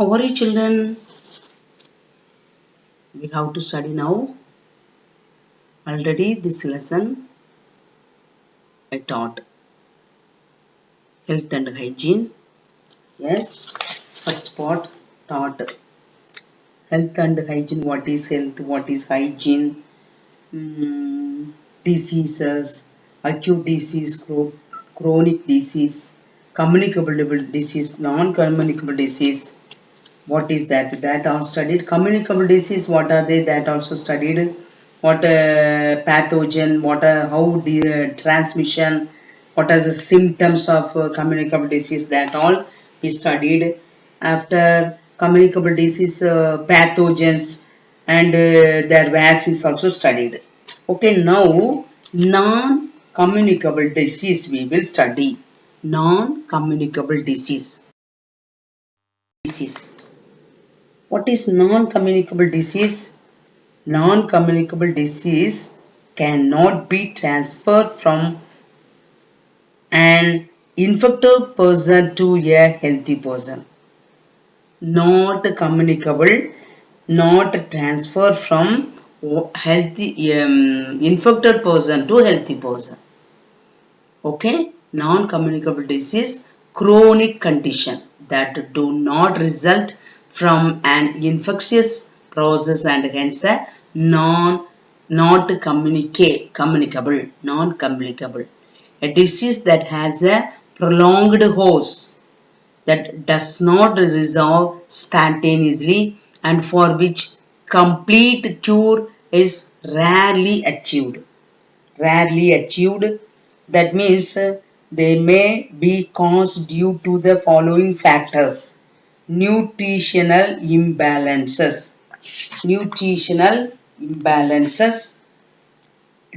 How are you, children? We have to study now. Already this lesson I taught health and hygiene. Yes, first part taught health and hygiene. What is health? What is hygiene? Diseases, acute disease, chronic disease, communicable disease, non-communicable disease. What is that? That all studied. Communicable disease, what are they? That also studied. What pathogen, what how the transmission, what are the symptoms of communicable disease, that all we studied. After communicable disease, pathogens and their vaccines also studied. Okay, now non-communicable disease we will study. Non-communicable disease. What is non-communicable disease? Non-communicable disease cannot be transferred from an infected person to a healthy person. Not communicable, not transfer from healthy infected person to healthy person. Okay, non-communicable disease, chronic condition that do not result from an infectious process and hence a not communicable, non-communicable. A disease that has a prolonged course that does not resolve spontaneously and for which complete cure is rarely achieved. Rarely achieved, that means they may be caused due to the following factors: nutritional imbalances, nutritional imbalances,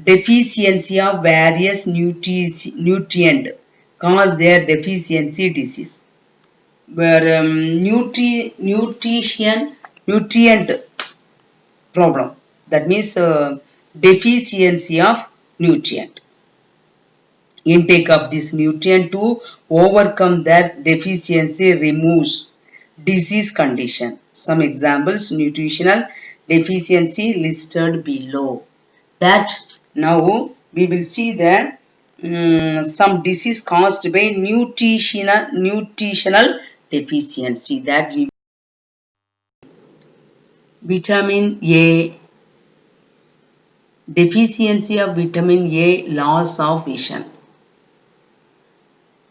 deficiency of various nutrient cause their deficiency disease, where nutrient problem, that means deficiency of nutrient, intake of this nutrient to overcome that deficiency removes disease condition. Some examples: nutritional deficiency listed below. That now we will see that some disease caused by nutritional deficiency. That we vitamin A, deficiency of vitamin A, loss of vision.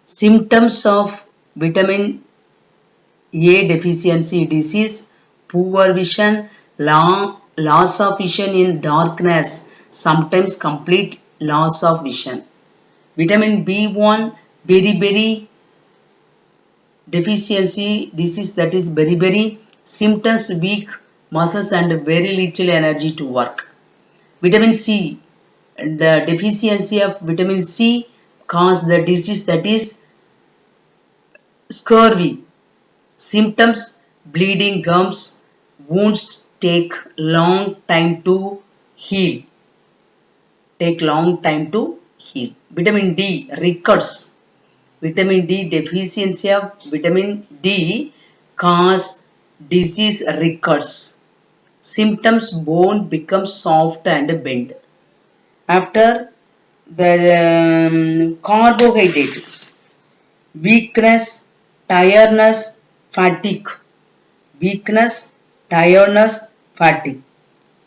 Symptoms of vitamin A deficiency disease: poor vision, loss of vision in darkness, sometimes complete loss of vision. Vitamin B1, beriberi deficiency disease, that is beriberi, symptoms: weak muscles and very little energy to work. Vitamin C, the deficiency of vitamin C cause the disease, that is scurvy. Symptoms: bleeding gums, wounds take long time to heal. Take long time to heal. Vitamin D, rickets. Vitamin D deficiency of vitamin D cause disease rickets. Symptoms: bone becomes soft and bend. After the carbohydrate, weakness, tiredness, fatigue. Weakness, tiredness, fatigue.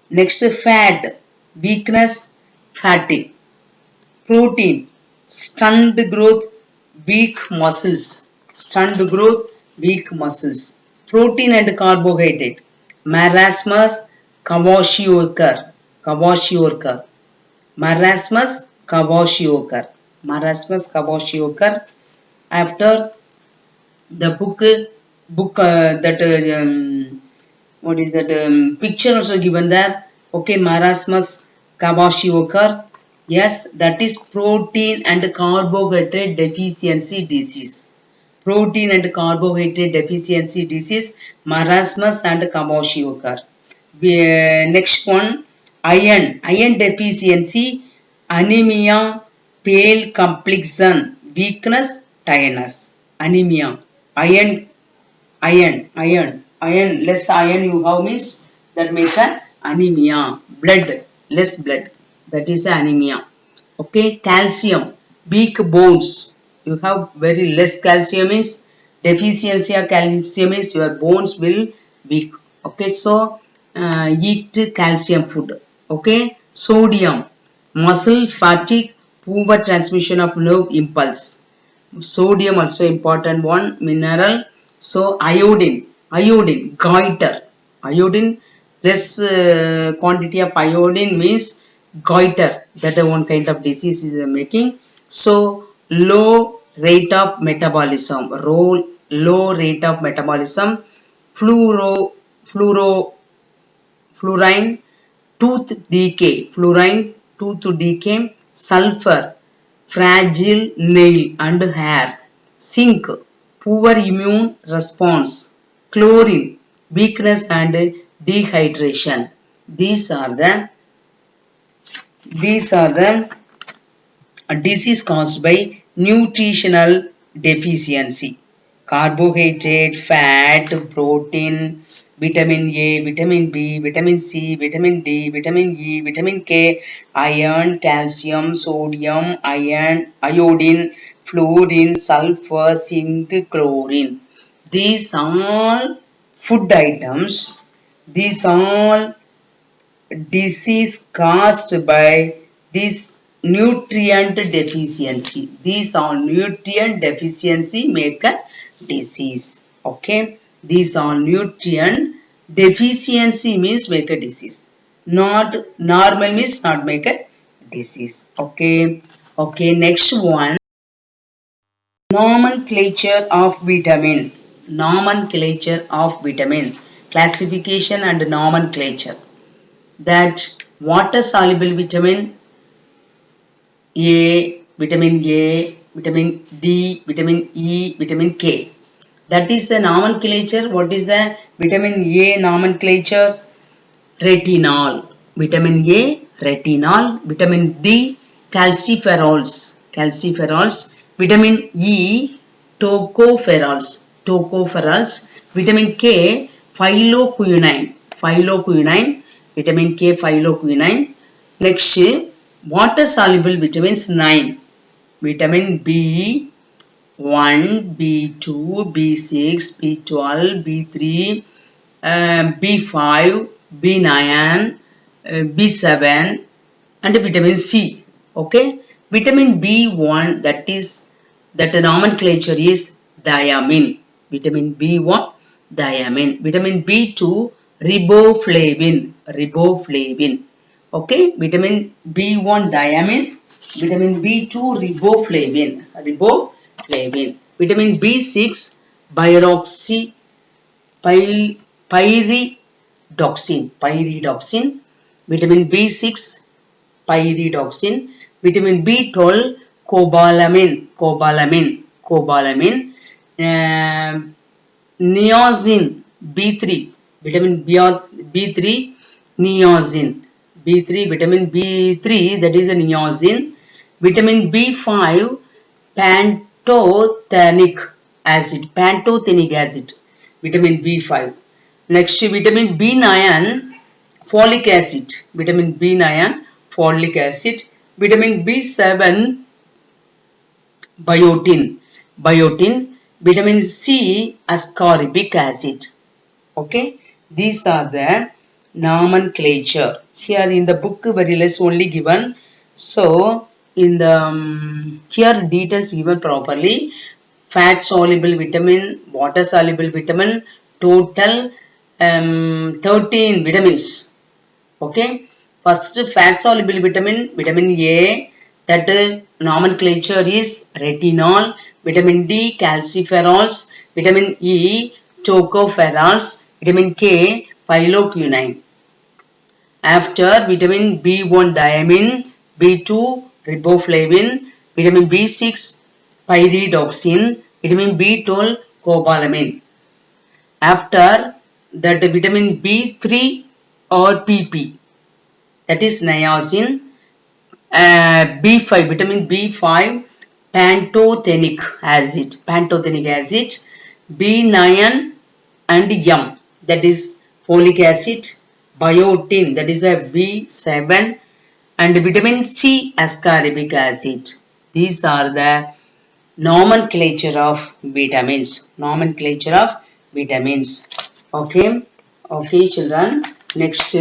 Next, fat, weakness, fatigue. Protein, stunned growth, weak muscles. Stunned growth, weak muscles. Protein and carbohydrate, marasmus, kwashiorkor. Kwashiorkor. Marasmus, kwashiorkor. Marasmus, kwashiorkor. After the book that what is that picture also given there. Okay, marasmus kwashiorkor. Yes, that is protein and carbohydrate deficiency disease. Protein and carbohydrate deficiency disease, marasmus and kwashiorkor. Next one, iron deficiency, anemia, pale complexion, weakness, tiredness. Anemia, iron Iron, less iron you have means that make a anemia. Blood, less blood, that is anemia. Okay, calcium, weak bones, you have very less calcium means deficiency of calcium means your bones will weak. Okay, so eat calcium food. Okay, sodium, muscle fatigue, poor transmission of nerve impulse. Sodium also important one mineral. So iodine goiter, iodine less quantity of iodine means goiter, that is one kind of disease is making. So low rate of metabolism, low rate of metabolism. Fluoro fluoro fluorine, tooth decay, fluorine, tooth decay. Sulfur, fragile nail and hair. Zinc, poor immune response. Chlorine, weakness and dehydration. These are the disease caused by nutritional deficiency. Carbohydrate, fat, protein, vitamin A, vitamin B, vitamin C, vitamin D, vitamin E, vitamin K, iron, calcium, sodium, iodine, fluorine, sulfur, zinc, chlorine. These all food items, these all disease caused by this nutrient deficiency. These are nutrient deficiency make a disease. Okay, these are nutrient deficiency means make a disease. Not normal means not make a disease. Okay, okay. Next one, nomenclature of vitamin. Nomenclature of vitamin. Classification and nomenclature. That water soluble vitamin A, vitamin D, vitamin E, vitamin K. That is the nomenclature. What is the vitamin A nomenclature? Retinol. Vitamin A, retinol. Vitamin D, calciferols. Calciferols. Vitamin E, tocopherols. Tocopherols. Vitamin K, phyloquinine. Phyloquinine. Vitamin K, phyloquinine. Next, water soluble vitamins 9. Vitamin B1, B2, B6, B12, B3, B5, B9, B7 and vitamin C. Okay, vitamin B1, that nomenclature is thiamine. Vitamin B1 thiamine. Vitamin B2 riboflavin. Riboflavin. Okay, vitamin B1 thiamine, vitamin B2 riboflavin. Riboflavin. Vitamin B6 pyroxy pyridoxine. Pyridoxine. Vitamin B6 pyridoxine. Vitamin B12 cobalamin. Cobalamin. Cobalamin. Niacin B3. Vitamin B3 niacin. B3 vitamin B3, that is a niacin. Vitamin B5 pantothenic acid. Pantothenic acid. Vitamin B5. Next, vitamin B9 folic acid. Vitamin B9 folic acid. Vitamin B7 biotin. Biotin. Vitamin C ascorbic acid. Okay, these are the nomenclature. Here in the book very less only given. So in the here details given properly. Fat soluble vitamin, water soluble vitamin, total 13 vitamins. Okay, first fat soluble vitamin, vitamin A, that nomenclature is retinol. Vitamin D calciferols, vitamin E tocopherols, vitamin K phyloquinine. After vitamin B1 thiamine, B2 riboflavin, vitamin B6 pyridoxine, vitamin B12 cobalamin. After that vitamin B3 or PP, that is niacin. B5, vitamin B5 pantothenic acid. Pantothenic acid. B9 and M, that is folic acid, biotin, that is a B7, and vitamin C, ascorbic acid. These are the nomenclature of vitamins. Nomenclature of vitamins. Okay. Okay, children. Next,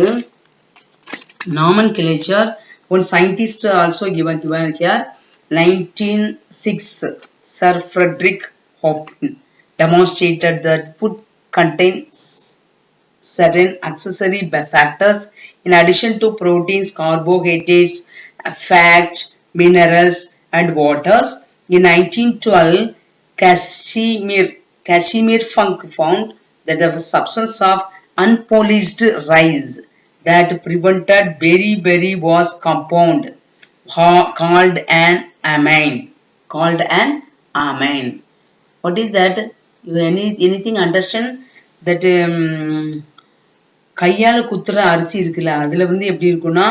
nomenclature. One scientist also given here. 1906, Sir Frederick Hopkins demonstrated that food contains certain accessory factors in addition to proteins, carbohydrates, fat, minerals, and waters. In 1912, Casimir Funk found that the substance of unpolished rice that prevented beriberi was compound called an amine. Called an amine. What is that? You anything understand that? கையால குத்துற அரிசி இருக்குல்ல அதுல வந்து எப்படி இருக்கும்னா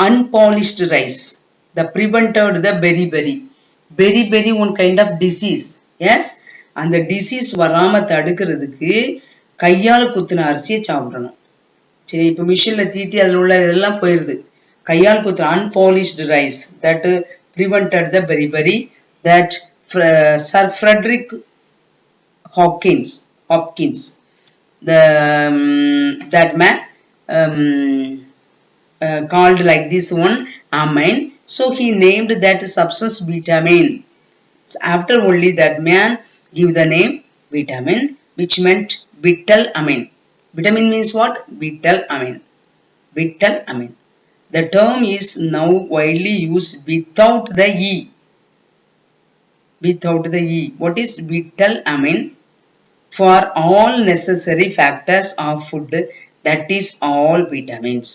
unpolished rice the prevented the beriberi one kind of disease. Yes, அந்த disease வராம தடுக்கிறதுக்கு கையால குத்துன அரிசியை சாப்பிடணும். சரி, இப்ப மிஷின்ல தீட்டி அதுல உள்ள இதெல்லாம் போயிருது. கையால் குத்துன unpolished rice that prevented the beriberi, that Sir Frederick Hopkins, that man called like this one amine. So he named that substance vitamin. After only that man give the name vitamin, which meant vital amine. Vitamin means what? Vital amine. Vital amine. The term is now widely used without the E. Without the E. What is vital amine? For all necessary factors of food, that is all vitamins.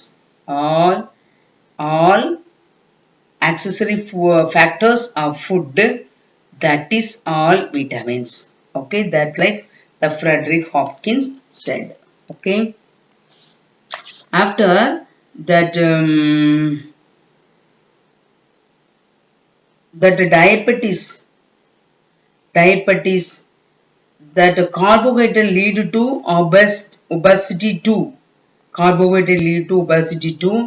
All accessory factors of food, that is all vitamins. Okay, that like the Frederick Hopkins said. Okay. After that, that diabetes, that carbohydrate lead to obesity too. Carbohydrate lead to obesity too.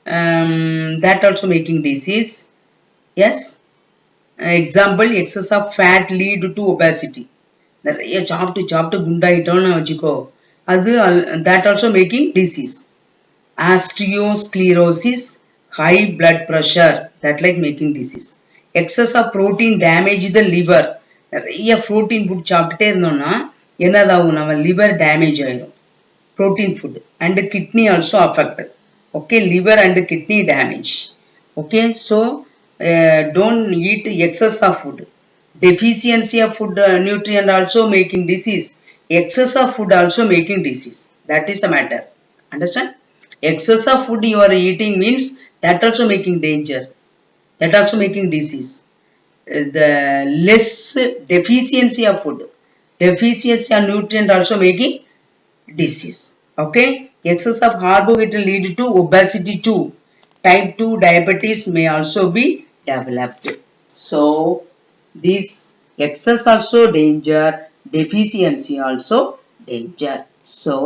That also making disease. Yes. Example, excess of fat lead to obesity. நிறைய சாப்பிட்டு குண்டாயிட்டோம்னு வச்சுக்கோ, அது that also making disease. Osteosclerosis, high blood pressure, that like making disease. Excess of protein damage the liver. நிறைய protein food சாப்பிட்டுட்டே இருந்தோம்னா என்னதாகும், நம்ம liver damage ஆயிடும். Protein food and kidney also affected. Okay, liver and kidney damage. Okay, so don't eat excess of food. Deficiency of food nutrient also making disease. Excess of food also making disease. That is the matter. Understand? Excess of food you are eating means that also making danger. That also making disease. The less deficiency of food, deficiency of nutrient also making disease. Okay, excess of carbohydrate lead to obesity too. Type 2 diabetes may also be developed. So this excess also danger, deficiency also danger. So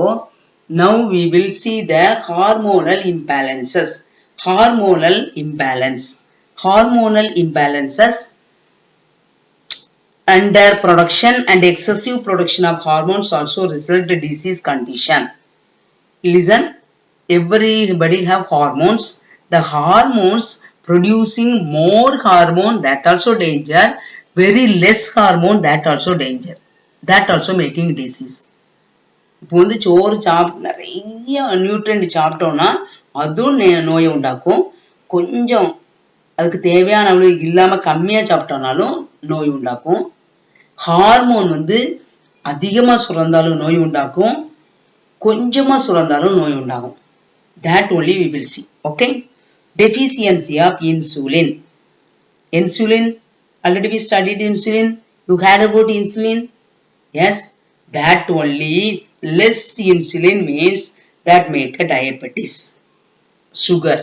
now we will see the hormonal imbalances. Hormonal imbalances under production and excessive production of hormones also result in disease condition. Listen, everybody have hormones. The hormones producing more hormone, that also danger. Very less hormone, that also danger. That also making disease. இப்போ வந்து சோறு நிறைய nutrient சாப்பிட்டோம்னா அதுவும் நோயை உண்டாக்கும். கொஞ்சம் அதுக்கு தேவையான அளவு இல்லாம கம்மியா சாப்பிட்டோம்னாலும் நோய் உண்டாக்கும். ஹார்மோன் வந்து அதிகமா சுரந்தாலும் நோய் உண்டாக்கும், கொஞ்சமா சுரந்தாலும் நோய் உண்டாகும். That only we will see. Okay. Deficiency of insulin. Insulin, already we studied insulin. You heard about insulin? Yes. That only less insulin means that make a diabetes. Sugar,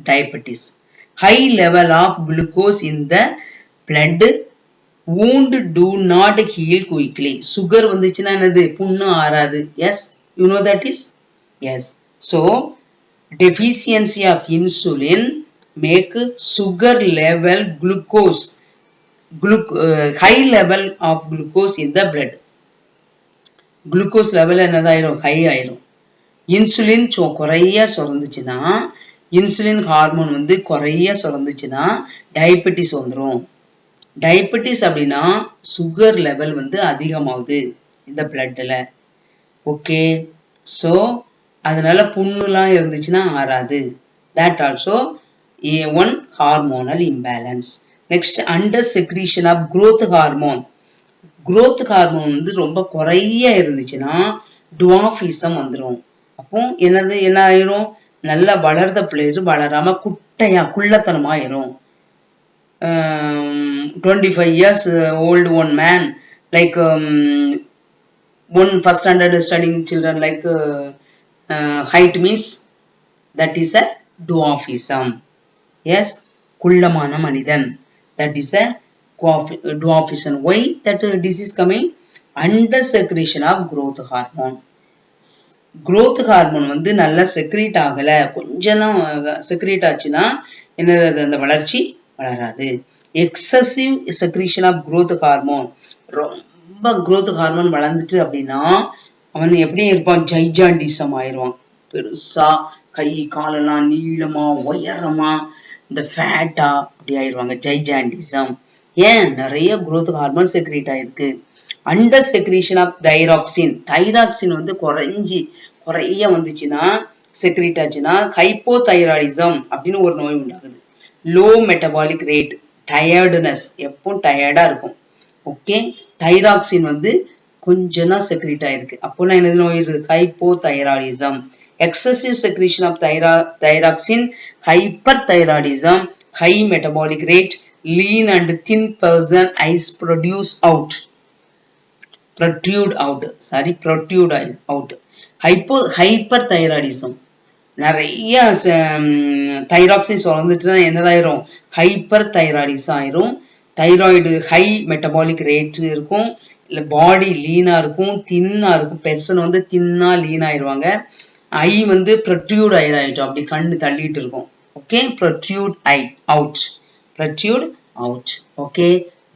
diabetes. High level of glucose in the blood wound do not heal quickly. Sugar வந்துச்சுன்னா என்னது புண்ணு ஆறாது. Yes, you know that is? Yes. So, deficiency of insulin make sugar level glucose high level of glucose in the blood. Glucose level என்னதாயிரும் high ஆயிரும். Insulin குறைய சுரந்துச்சுன்னா insulin hormone வந்து குறைய சுரந்துச்சுன்னா diabetes வந்துரும். Diabetes அப்படின்னா சுகர் லெவல் வந்து அதிகமாகுது இந்த பிளட்ல. Okay, so அதனால புண்ணுலாம் இருந்துச்சுன்னா ஆறாது. that also one hormonal imbalance. next, under secretion of growth hormone. growth hormone வந்து ரொம்ப குறைய இருந்துச்சுன்னா dwarfism வந்துரும். அப்போ என்ன ஆயிரும், நல்லா வளர்ந்த பிள்ளைகள் வளராம குட்டையா குள்ளத்தனமா ஆயிரும். 25 years old one man, like one first standard studying children, like height means that is a dwarfism. Yes, kullamana manidan, that is a dwarfism. Why that disease coming? Under secretion of growth hormone. growth hormone வந்து நல்லா secrete ஆகல, கொஞ்சம் தான் secrete ஆச்சுன்னா என்னது, அந்த வளர்ச்சி வளராது. Excessive secretion of growth hormone, ரொம்ப growth ஹார்மோன் வளர்ந்துட்டு அப்படின்னா அவன் எப்படி இருப்பான், ஜைஜாண்டிசம் ஆயிடுவான். பெருசா கை காலெல்லாம் நீளமா உயரமா இந்த ஃபேட்டா அப்படி ஆயிடுவாங்க, ஜைஜாண்டிசம். ஏன், நிறைய growth ஹார்மோன் செக்ரீட் ஆயிருக்கு. Under secretion of thyroxine, thyroxine வந்து குறைய வந்துச்சுன்னா செக்ரீட் ஆச்சுன்னா ஹைப்போதைராய்டிசம் அப்படின்னு ஒரு நோய் உண்டாகுது. லோ மெட்டபாலிக் ரேட், டயர்டுனஸ், எப்போ டயர்டா இருக்கும். ஓகே, தைராக்சின் வந்து கொஞ்சம் தான் செக்ரீட் ஆயிருக்கு, அப்போ நான் என்ன நோய் இருக்கு, hypothyroidism. Excessive secretion of thyroxine, hyperthyroidism, high metabolic rate, lean and thin person eyes protrude out. hyperthyroidism, நிறைய தைராக்சின் சுரந்துச்சுன்னா என்னதாயிரும், ஹைப்பர் தைராய்டிசம் ஆயிரும். தைராய்டு ஹை மெட்டபாலிக் ரேட் இருக்கும், இல்ல பாடி லீனா இருக்கும், தின்னா இருக்கும். பெர்சன் வந்து தின்னா லீன் ஆயிருவாங்க. ஐ வந்து ப்ரொட்ரூட் ஆயிடும், அப்படி கண்ணு தள்ளிட்டு இருக்கும். Okay, protrude out. Okay,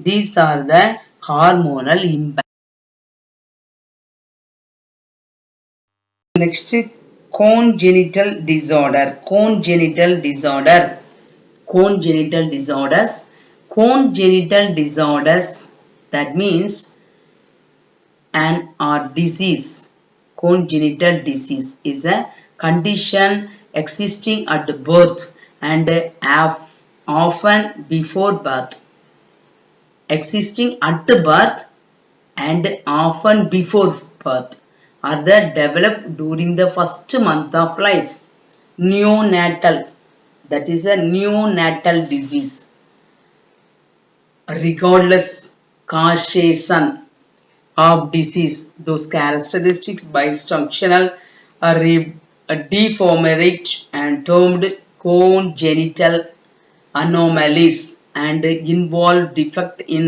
these are the hormonal imbalance. Next, congenital disorders. Congenital disorders, that means an or disease. Congenital disease is a condition existing at birth and often before birth. Existing at birth and often before birth are developed during the first month of life. Neonatal, that is a neonatal disease. Regardless causation of disease, those characteristics by functional deformity and termed congenital anomalies and involve defect in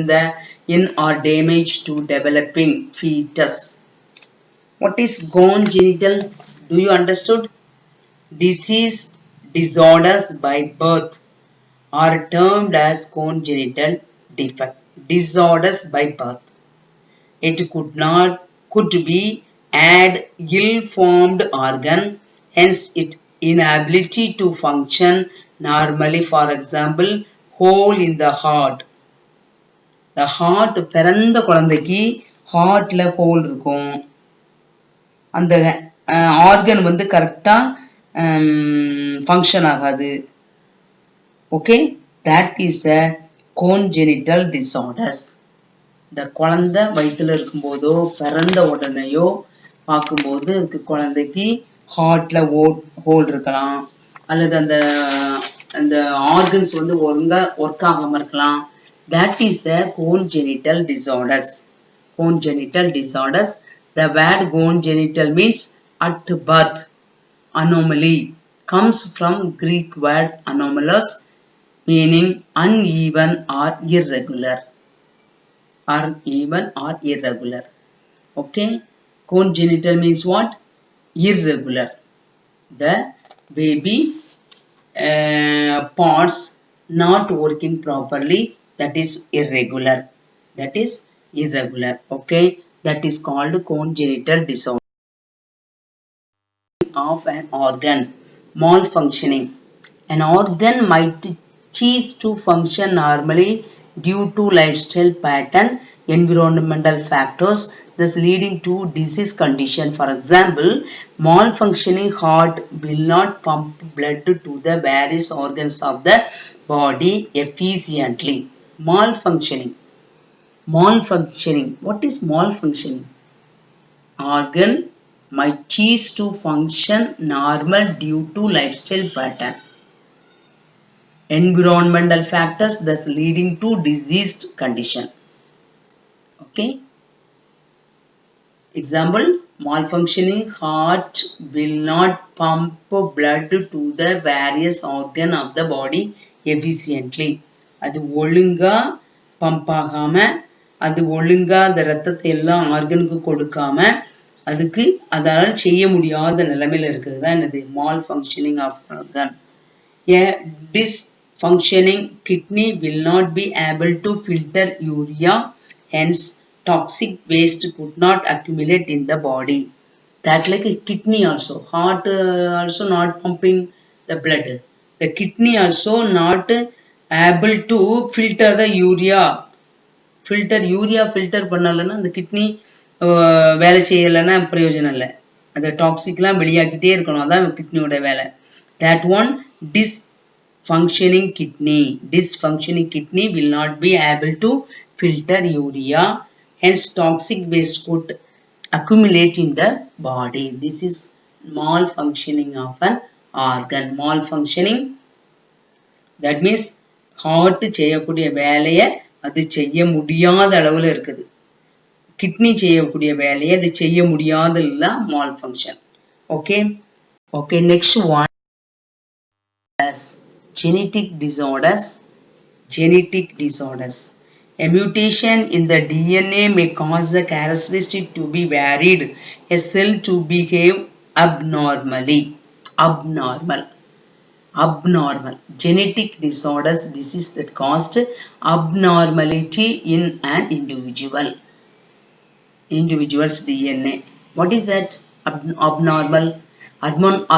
or damage to developing fetus. What is congenital? Do you understood? Disease disorders by birth are termed as congenital defect. Disorders by birth. It could be an ill-formed organ, hence its inability to function normally. For example, hole in the heart. The heart, பிறந்த குழந்தைக்கு ஹார்ட்ல whole இருக்கும், அந்த organ வந்து கரெக்டா function ஆகாது. Okay, that is a congenital disorders. இந்த குழந்தை வயிற்றுல இருக்கும்போதோ பிறந்த உடனேயோ பார்க்கும்போது குழந்தைக்கு ஹார்ட்ல ஹோல் இருக்கலாம், அல்லது அந்த ஆர்கன்ஸ் வந்து ஒழுங்கா ஒர்க் ஆகாம இருக்கலாம். That is a congenital disorders. The word congenital means at birth. Anomaly comes from Greek word anomalous, meaning uneven or irregular. or even or irregular. Okay, congenital means what? Irregular. The baby parts not working properly, that is irregular. That is irregular. Okay, that is called congenital disorder of an organ. Malfunctioning. An organ might cease to function normally due to lifestyle pattern, environmental factors, thus leading to disease condition. For example, malfunctioning heart will not pump blood to the various organs of the body efficiently. Malfunctioning. Malfunctioning. What is malfunctioning? Organ might cease to function normal due to lifestyle pattern, environmental factors, thus leading to diseased condition. Okay. Example, malfunctioning heart will not pump blood to the various organ of the body efficiently. அது ஒழுங்கா pump ஆகாம, அது ஒழுங்கா அந்த ரத்தத்தை எல்லாம் ஆர்கனுக்கு கொடுக்காம, அதுக்கு அதால செய்ய முடியாத நிலைமையில இருக்குது தான் என்னது malfunctioning of organ. A dysfunctioning kidney will not be able to filter urea, hence toxic waste could not accumulate in the body. That like a kidney also, heart also not pumping the blood. The kidney also not able to filter the urea. Urea filter பண்ணலன்னா அந்த kidney வேலை செய்யலைன்னா பிரயோஜனம் இல்லை. அந்த டாக்ஸிக்லாம் வெளியாக்கிட்டே இருக்கணும், அதான் கிட்னியோட வேலை. That one dysfunctioning kidney will not be able to filter urea, hence toxic waste could accumulate in the body. This is malfunctioning of an organ. Malfunctioning, that means heart செய்யக்கூடிய வேலையை அது செய்ய முடியாத அளவுல இருக்குது. கிட்னி செய்யக்கூடிய வேலையை அது செய்ய முடியாதல்ல malfunction. Okay. Okay, next one is genetic disorders. Genetic disorders. A mutation in the DNA may cause the characteristic to be varied, a cell to behave abnormally. Abnormal. Genetic disorders, disease that caused abnormality in an individual's DNA. What is that? Abnormal.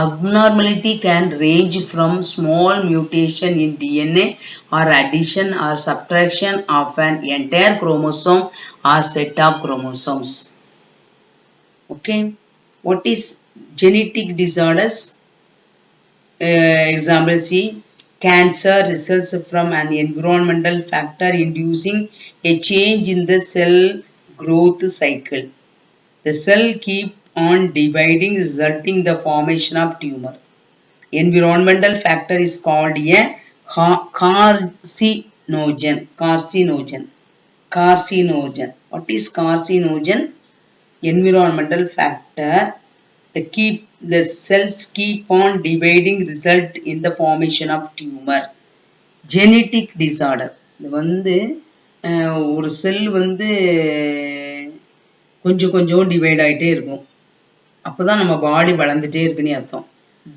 Abnormality can range from small mutation in DNA or addition or subtraction of an entire chromosome or set of chromosomes. Okay. What is genetic disorders? Example C. Cancer results from an environmental factor inducing a change in the cell growth cycle. The cell keep on dividing, resulting the formation of tumor. Environmental factor is called a carcinogen. What is carcinogen? Environmental factor. The cells keep on dividing, result in the formation of tumor. Genetic disorder. இது வந்து ஒரு செல் வந்து கொஞ்சம் divide ஆகிட்டே இருக்கும், அப்போதான் நம்ம பாடி வளர்ந்துட்டே இருக்குன்னு அர்த்தம்.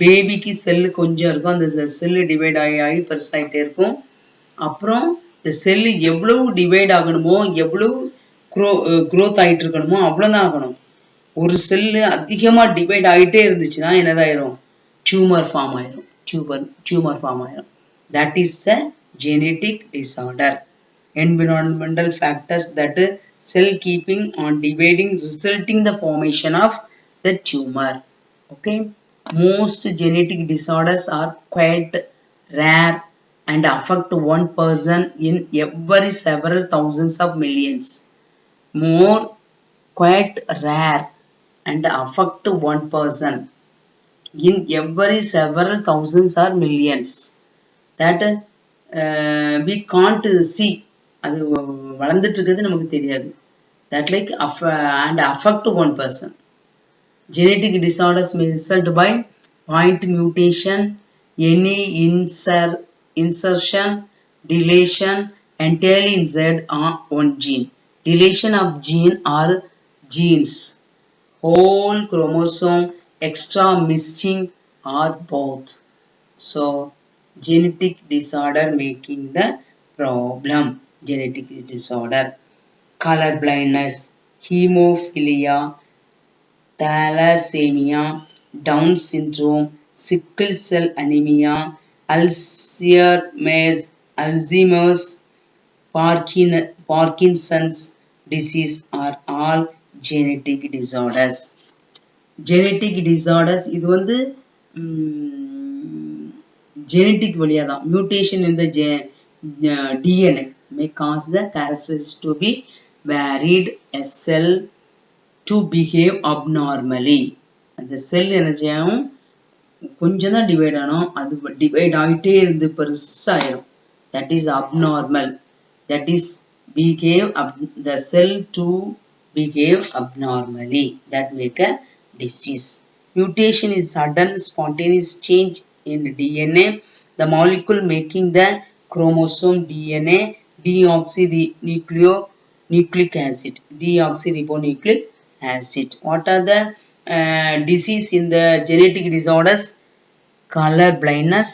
பேபிக்கு செல்லு கொஞ்சம் இருக்கும், அந்த செல்லு டிவைட் ஆகி பெருசாகிட்டே இருக்கும். அப்புறம் இந்த செல்லு எவ்வளவு டிவைட் ஆகணுமோ, எவ்வளவு க்ரோத் ஆகிட்டு இருக்கணுமோ அவ்வளோதான் ஆகணும். ஒரு செல்லு அதிகமாக டிவைட் ஆகிட்டே இருந்துச்சுன்னா என்னதாயிரும்? டியூமர் ஃபார்ம் ஆயிரும். That is the genetic disorder. Environmental factors that cell keeping on dividing, resulting the formation of the tumor. Okay. Most genetic disorders are quite rare and affect one person in every several thousands of millions. Quite rare and affect one person in every several thousands or millions. That we can't see. அது வளர்ந்துட்டு இருக்கிறது நமக்கு தெரியாது. That like and affect one person. Genetic disorders may result by point mutation, any insertion, deletion entirely inside one gene. deletion of gene or genes, whole chromosome extra missing or both. So genetic disorder making the problem. Genetic disorder, color blindness, hemophilia, thalassemia, Down syndrome, sickle cell anemia, Alzheimer's, Parkinson's disease are all genetic disorders. Genetic disorders இது வந்து genetic வழியா தான் mutation in the DNA may cause the characteristics to be varied, a cell to behave abnormally. அந்த செல் என்ன செய்யும், கொஞ்சம் தான் divide ஆனோம், அது டிவைட் ஆகிட்டே இருந்து பெருசாயிடும். That is abnormal. That is behave the cell to behave abnormally. That make a disease. Mutation is sudden spontaneous change in DNA. The molecule making the chromosome DNA deoxyribonucleic acid. Deoxyribonucleic acid. What are the disease in the genetic disorders? Color blindness,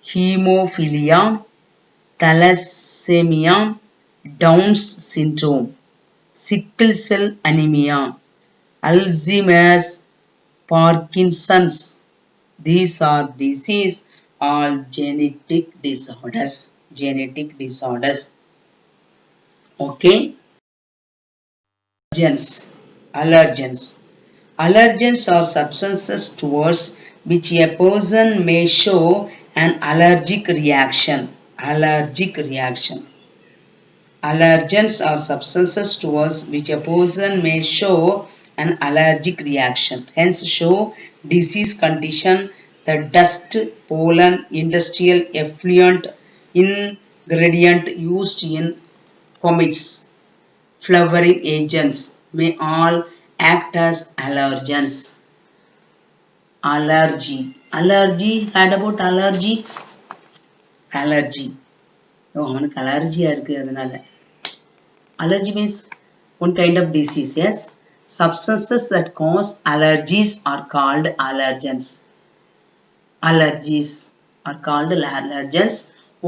hemophilia, thalassemia, Down's syndrome, sickle cell anemia, Alzheimer's, Parkinson's. These are disease, all genetic disorders. Genetic disorders. Okay. Allergens. Allergens. Allergens are substances towards which a person may show an allergic reaction. Allergic reaction. Allergens are substances towards which a person may show an allergic reaction. Hence show disease condition. The dust, pollen, industrial effluent, ingredient used in comets, flowering agents may all act as allergens. Allergy. Allergy. Heard about allergy? Allergy. அவனுக்கு அலர்ஜியா இருக்கு அதனால. Allergy means one kind of disease. Yes, substances that cause allergies are called allergens. Allergies are called allergens.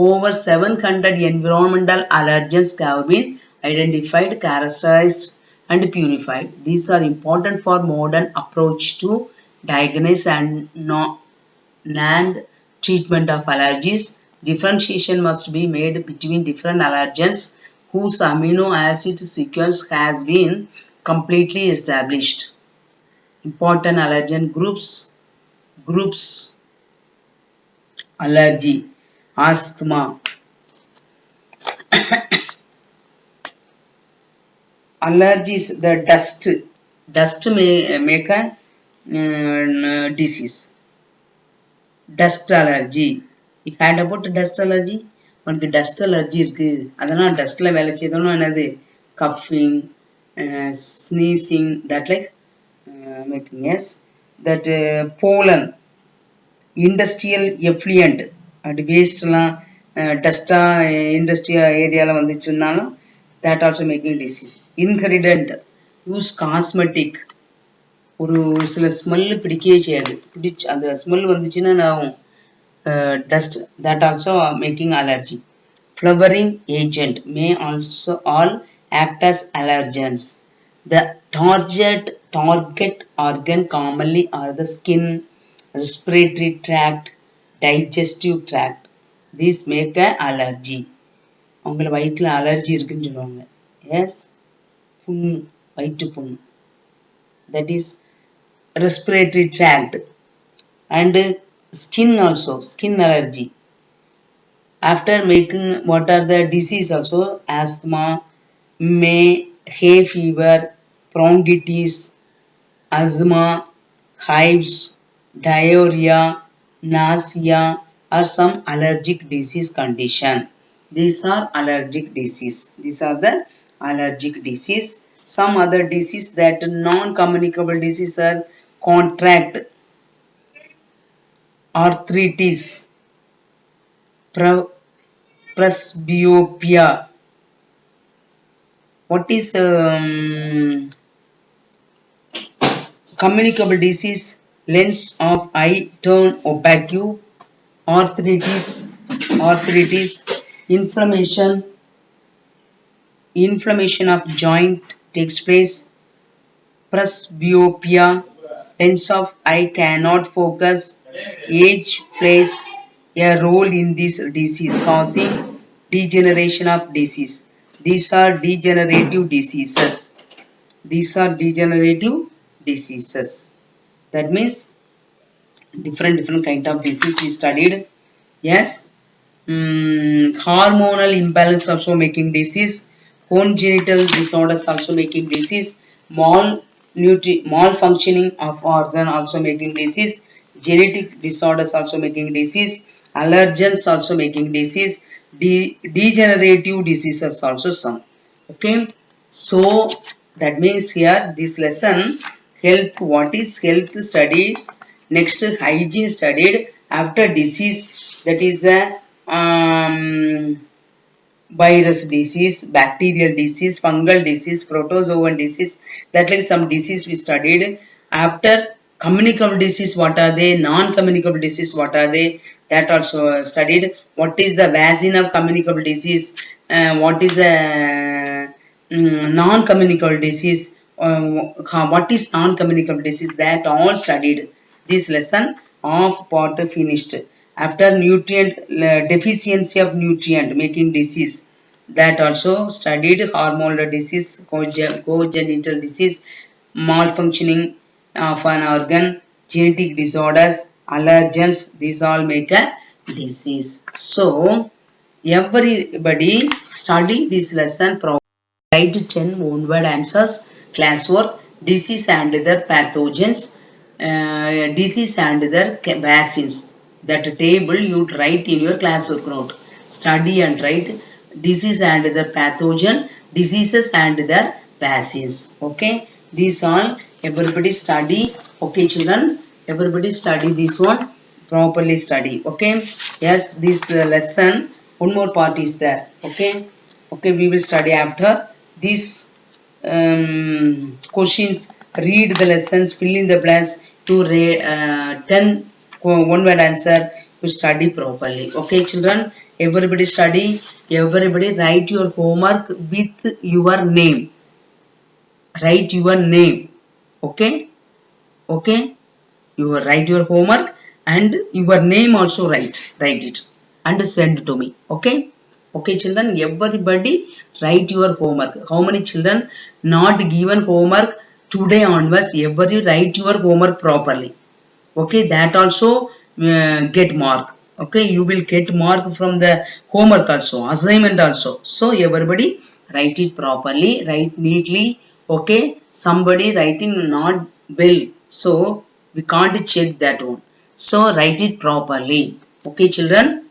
Over 700 environmental allergens have been identified, characterized and purified. These are important for modern approach to diagnosis and treatment of allergies. Differentiation must be made between different allergens whose amino acid sequence has been completely established. Important allergen groups. Allergy, asthma, allergies, the dust may make a disease. Dust allergy. You heard about dust allergy? உனக்கு dust allergy இருக்கு, அதெல்லாம் dustல வேலை செய்தோம்னா என்னது, coughing, sneezing, that like making. Yes, that pollen, industrial effluent, அது வேஸ்ட்லாம் டஸ்டா industrial ஏரியாவில் வந்துச்சுன்னாலும் that also making disease. Ingredient, use cosmetic, ஒரு சில smell பிடிக்கவே செய்யாது, அந்த ஸ்மெல் வந்துச்சுன்னா நான் dust, that also making allergy. Flowering agent may also all act as allergens. The target organ commonly are the skin, respiratory tract, digestive tract. These make a allergy. அவங்கள வயிற்றுல allergy இருக்குன்னு சொல்லுவாங்க. S, புண், வயிற்று புண், that is respiratory tract. And skin also, skin allergy. After making, what are the disease also? Asthma, hay fever, bronchitis, asthma, hives, diarrhea, nausea are some allergic disease condition. These are allergic disease. These are the allergic disease. Some other disease that non-communicable disease are contract, arthritis, presbyopia. What is communicable disease? Lens of eye turn opaque, arthritis, inflammation, of joint takes place, presbyopia, lens of eye cannot focus, age plays a role in this disease, causing degeneration of disease. These are degenerative diseases. These are degenerative diseases. That means different kind of disease we studied. Yes. Hormonal imbalance also making disease, congenital disorders also making disease, malfunctioning of organ also making disease, genetic disorders also making disease, allergens also making disease, degenerative diseases also some. Okay, so that means here this lesson health, what is health studies, next hygiene studied, after disease, that is a virus disease, bacterial disease, fungal disease, protozoan disease, that like some disease we studied. After communicable disease, what are they, non-communicable disease, what are they, that also studied. What is the vaccine of communicable disease, what is the non-communicable disease, what is non-communicable disease, that all studied. This lesson of part finished. After nutrient deficiency of nutrient making disease, that also studied. Hormonal disease, congenital disease, malfunctioning of an organ, genetic disorders, allergens, these all make a disease. So everybody study this lesson properly. Write 10 one-word answers. Classwork. Disease and their pathogens. Disease and their vaccines. That table you write in your classwork note. Study and write disease and their pathogen, diseases and their vaccines. Okay. These all everybody study. Okay, children. Everybody study this one. Properly study. Okay. Yes, this lesson. One more part is there. Okay. Okay, we will study after these questions. Read the lessons, fill in the blanks to 10 one-word answer. You study properly. Okay, children. Everybody study. Everybody write your homework with your name. Write your name. Okay. Okay. You write your homework and your name also write it and send to me. Okay. Okay, children, everybody write your homework. How many children not given homework today onwards? Everybody write your homework properly. Okay, that also get mark. Okay, you will get mark from the homework also, assignment also. So everybody write it properly, write neatly. Okay, somebody writing not well, so we can't check that one. So write it properly. Okay, children.